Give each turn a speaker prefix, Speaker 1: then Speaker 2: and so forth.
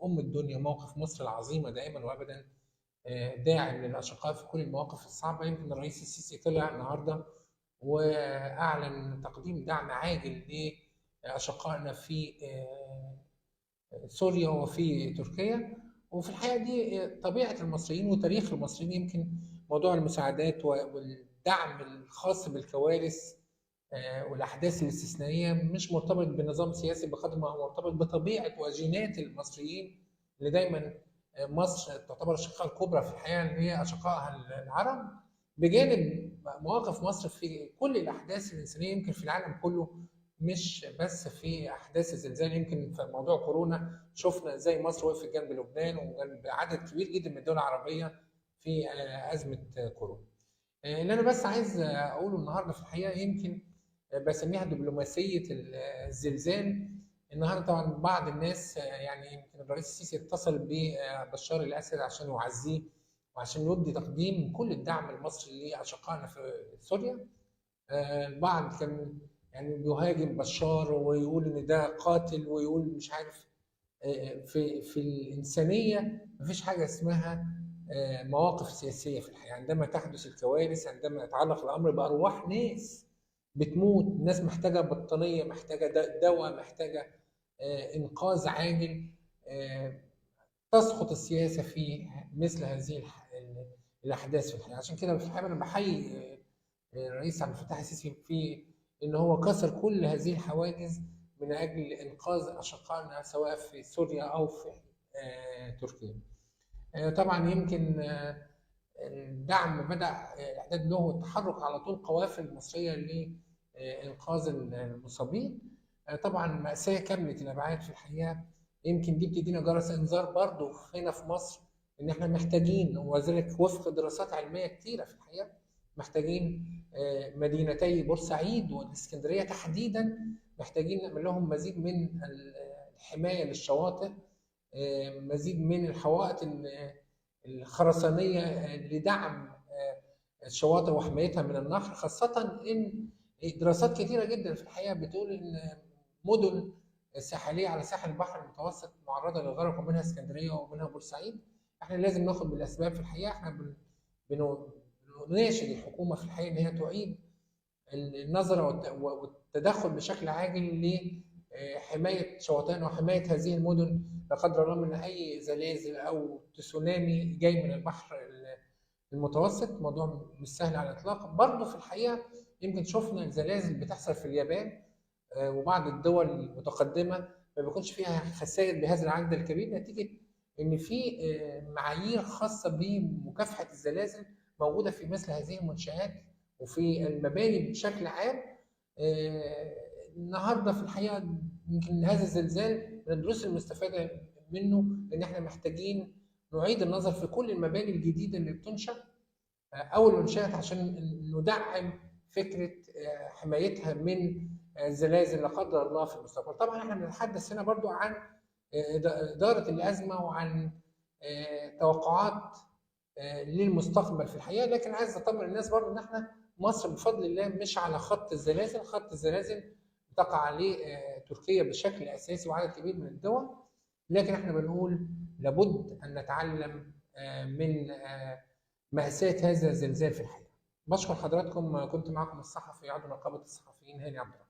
Speaker 1: الدنيا، موقف مصر العظيمة دائما وأبدا، داعم للأشقاء في كل المواقف الصعبة. يمكن الرئيس السيسي طلع النهاردة وأعلن تقديم دعم عاجل لأشقائنا في سوريا وفي تركيا. وفي الحقيقة دي طبيعة المصريين وتاريخ المصريين. يمكن موضوع المساعدات والدعم الخاص بالكوارث والأحداث الاستثنائية مش مرتبط بنظام سياسي بقدر ما هو مرتبط بطبيعة وجينات المصريين، اللي دايما مصر تعتبر الشقيقة الكبرى في الحياة اللي هي أشقائها العرب، بجانب مواقف مصر في كل الأحداث الإنسانية يمكن في العالم كله، مش بس في أحداث الزلزال. يمكن في موضوع كورونا شفنا ازاي مصر وقفت جنب لبنان وجنب عدد كبير جدا من الدول العربية في أزمة كورونا. اللي أنا بس عايز أقوله النهاردة في الحقيقة يمكن بسميها دبلوماسية الزلزال. النهارده طبعا بعض الناس يعني يمكن الرئيس السيسي اتصل ببشار الأسد عشان يعزيه وعشان يودي تقديم كل الدعم المصري لأشقائنا في سوريا. البعض كان يعني بيهاجم بشار ويقول ان ده قاتل ويقول مش عارف. في الانسانيه مفيش حاجه اسمها مواقف سياسيه في الحياه. عندما تحدث الكوارث، عندما يتعلق الامر بارواح ناس بتموت، ناس محتاجه بطانيه، محتاجه دواء، محتاجه انقاذ عاجل، تسقط السياسه في مثل هذه الاحداث في الحياه. عشان كده في الحقيقه انا بحيي الرئيس عبد الفتاح السيسي في ان هو كسر كل هذه الحواجز من اجل انقاذ اشقائنا سواء في سوريا او في تركيا. طبعا يمكن الدعم بدا الاعداد له والتحرك على طول قوافل مصريه لانقاذ المصابين. طبعا ماساه كامله الابعاد في الحقيقه. يمكن دي بتدينا جرس انذار برضه هنا في مصر ان احنا محتاجين، وذلك وفق دراسات علميه كثيره في الحقيقه، محتاجين مدينتي بورسعيد والاسكندريه تحديدا محتاجين نعمل لهم مزيد من الحمايه للشواطئ، مزيد من الحوائط الخرسانيه لدعم الشواطئ وحمايتها من النهر، خاصه ان دراسات كثيره جدا في الحقيقه بتقول ان مدن الساحليه على ساحل البحر المتوسط معرضه للغرق، ومنها اسكندريه ومنها بورسعيد. احنا لازم ناخد بالاسباب في الحقيقه. احنا نناشد الحكومه في الحقيقه ان هي تعيد النظر والتدخل بشكل عاجل لحمايه شواطئنا وحمايه هذه المدن لا قدر الله من اي زلازل او تسونامي جاي من البحر المتوسط. موضوع مش سهل على الاطلاق. برضه في الحقيقه يمكن شفنا الزلازل بتحصل في اليابان وبعض الدول المتقدمه ما بيكونش فيها خسائر بهذا العدد الكبير نتيجه ان في معايير خاصه بمكافحه الزلازل موجوده في مثل هذه المنشآت وفي المباني بشكل عام. النهارده في الحقيقه يمكن هذا الزلزال من الدروس المستفاده منه ان احنا محتاجين نعيد النظر في كل المباني الجديده اللي بتنشأ او المنشآت عشان ندعم فكره حمايتها من الزلازل لا قدر الله في المستقبل. طبعا احنا بنتحدث هنا برضو عن اداره الازمه وعن توقعات للمستقبل في الحقيقه، لكن عايز اطمن الناس برضو ان احنا مصر بفضل الله مش على خط الزلازل. خط الزلازل تقع عليه تركيا بشكل اساسي وعدد كبير من الدول، لكن احنا بنقول لابد ان نتعلم من مأساة هذا الزلزال في الحقيقه. بشكر حضراتكم. كنت معكم الصحفي عضو نقابه الصحفيين هاني عبد الرحمن.